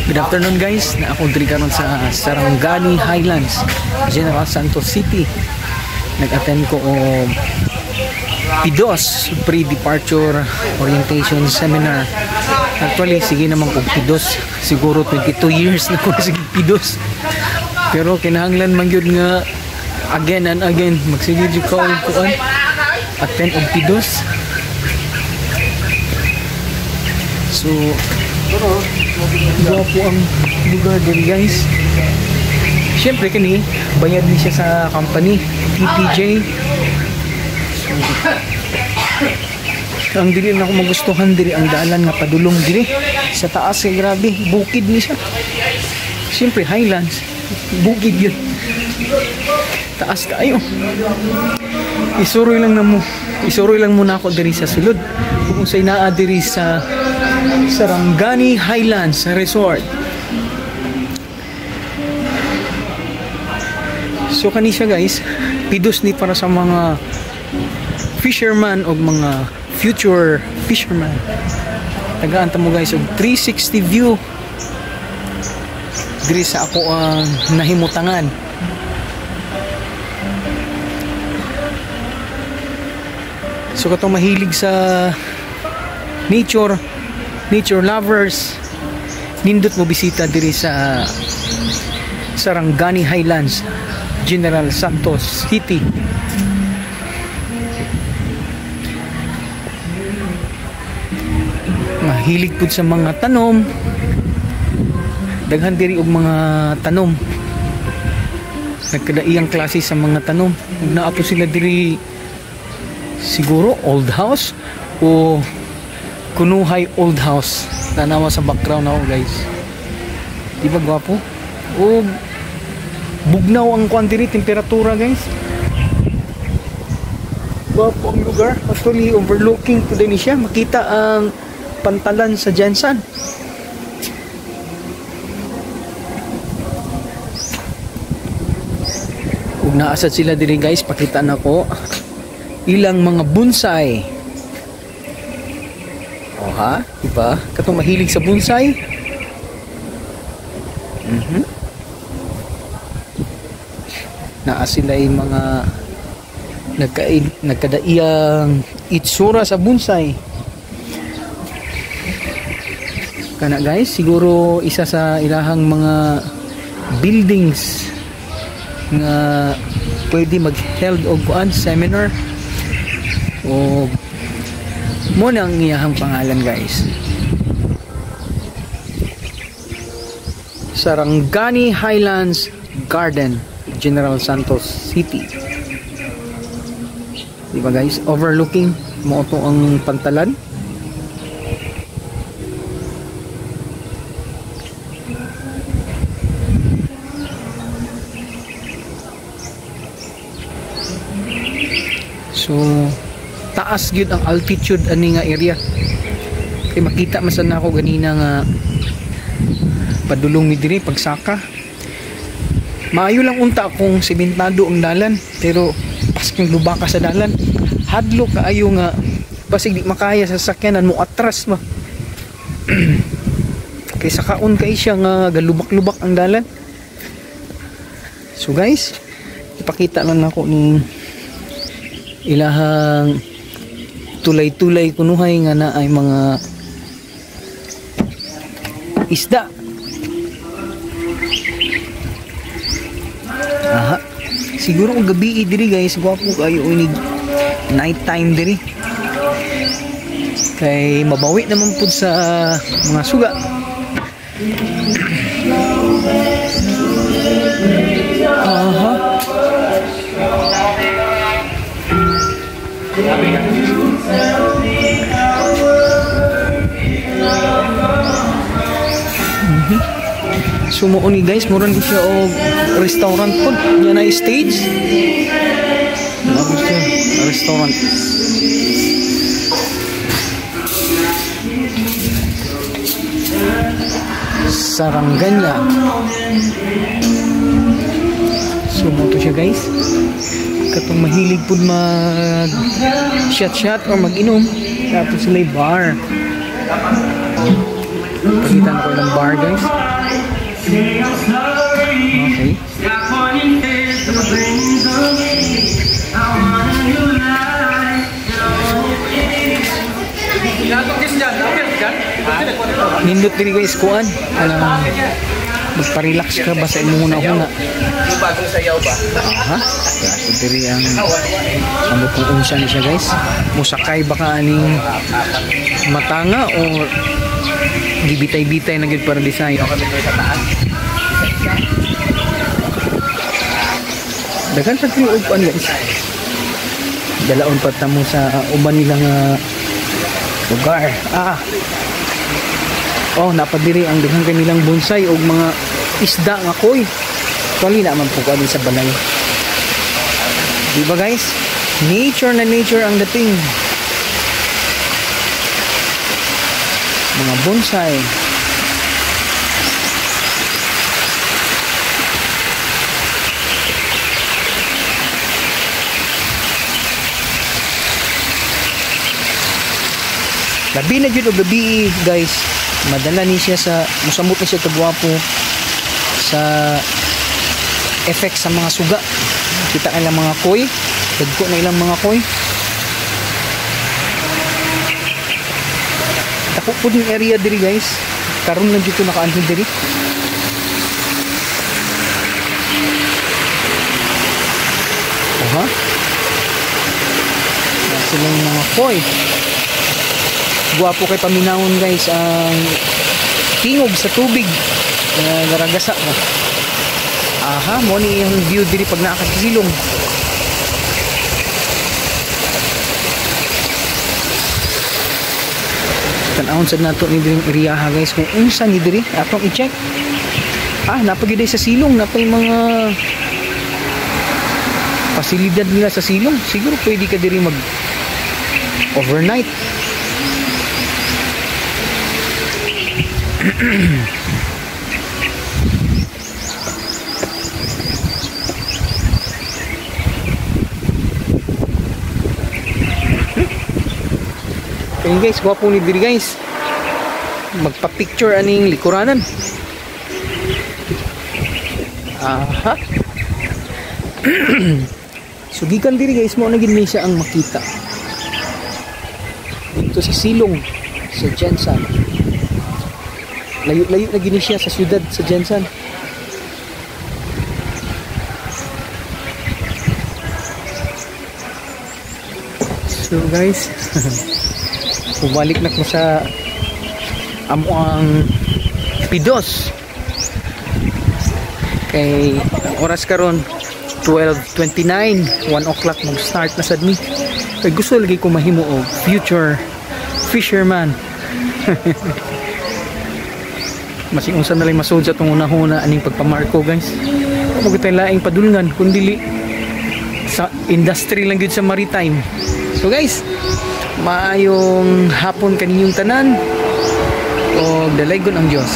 Good afternoon guys, na ako diri karon sa Sarangani Highlands, General Santos City. Nag-attend ko og PIDOS, Pre-Departure Orientation Seminar. Actually, sige naman kong PIDOS, siguro 22 years na ko sige PIDOS. Pero kinahanglan man gyud nga again and again magsige jud ko kuan attend og PIDOS. So po ang lugar din guys. Siyempre kani bayad ni siya sa company TPJ. So, ang dili na ako magustuhan diri ang daalan nga padulong diri sa taas kay grabe bukid ni siya. Siyempre highlands bukid yun, taas kaayo. Isuroy lang muna ako diri sa sulod kung say naa diri sa Sarangani Highlands Resort. So kani siya guys, PIDOS ni para sa mga fisherman o mga future fisherman. Tagaan ta mo guys og 360 view diri sa ako ang nahimutangan. So katong mahilig sa nature lovers, nindot mo bisita diri sa Sarangani Highlands, General Santos City. Mahilig pud sa mga tanom, daghan diri og mga tanom, nagkadaiyang klase sa mga tanom. Ug naa po sila diri siguro old house o kunuhay old house. Tanawa sa background ako guys, di ba gwapo? O bugnaw ang quantity temperatura guys, gwapo ang lugar. Actually overlooking to din siya, makita ang pantalan sa Jensen. Ug naasad sila diri guys, pakita nako ilang mga bonsai. O ha, diba? Katong mahilig sa bonsai. Naa sila yung mga nagkadaiyang itsura sa bonsai. Kana guys, siguro isa sa ilahang mga buildings nga pwede mag-held og kuan seminar o mo nang iyahang pangalan guys. Sarangani Highlands Garden, General Santos City. Diba guys, overlooking mo to ang pantalan. So taas gyud ang altitude ani nga area. Kay makita man sad nako ganina nga padulong mi diri pagsaka. Maayo lang unta kung simentado ang dalan, pero pasking lubaka sa dalan. Hadlo kaayo nga basig di makaya sa sakyanan mo atras ma. Kay sakaon kay siya nga galubak-lubak ang dalan. So guys, ipakita lang nako ni ilahang tulay-tulay kunuhay nga na ay mga isda. Aha, siguro kung gabi diri guys, gwapo kayo unig night time diri kay mabawi naman pud sa mga suga. Aha, sumuon ni guys, muran ko siya og restaurant po. Yan ay stage. Restaurant. Saranganya. Sumuto siya guys. Katong mahilig po mag shot o mag-inom. Tapos sila bar. Pakita na ko ng bar guys. nindot diri guys kuan. Magpa-relax ka ba sa imong una-una? Yung bagong sayaw ba? Aha. So diri ang amo kung unsa ni siya guys. Musakay baka aning matanga o gibitay-bitay na gid para design. Dagan pa diri og kuan guys. Dalaon pa tamo sa uban nilang lugar. Oh, napadiri ang daghang kanilang bonsai og mga isda nga koy. Kali na man po ko sa balay. Di ba guys? Nature na nature ang dating. Mga bonsai. Labi na dyan o gabi guys. Madala ni siya sa musamot na siya kagwapo sa effect sa mga suga. Kita ka ilang mga koy, dagko na ilang mga koy. Dako po din area diri guys. Karon lang dito nakaanhin diri. Oha. Silang mga koy. Guwapo kay paminawon guys ang tingog sa tubig naragasa mo. Aha, mo ni yung view diri pag nakakasilong. Tanawon sad nato ni diri area ha guys kung unsa ni diri atong i-check. Napagiday sa silong napay mga pasilidad nila sa silong. Siguro pwede ka diri mag overnight. Okay guys, gwapo ni diri guys. Magpa-picture aning likuranan. Aha. Sugikan diri guys, mo na gid ni siya ang makita. Dito sa silong sa Jensan. Layo-layo na gini siya sa syudad sa Jensan. So guys, bumalik na ko sa amo ang Pidos. Kay ang oras karon 12:29, 1 o'clock mag-start na sad mi. Kay gusto lagi ko mahimo og future fisherman. Masing unsa na lang masud sa tong una-una aning pagpamarko guys. Mo kitay laing padulngan kundi sa industry lang gyud sa maritime. So guys, maayong hapon kaninyong tanan o dalaygon ang Dios.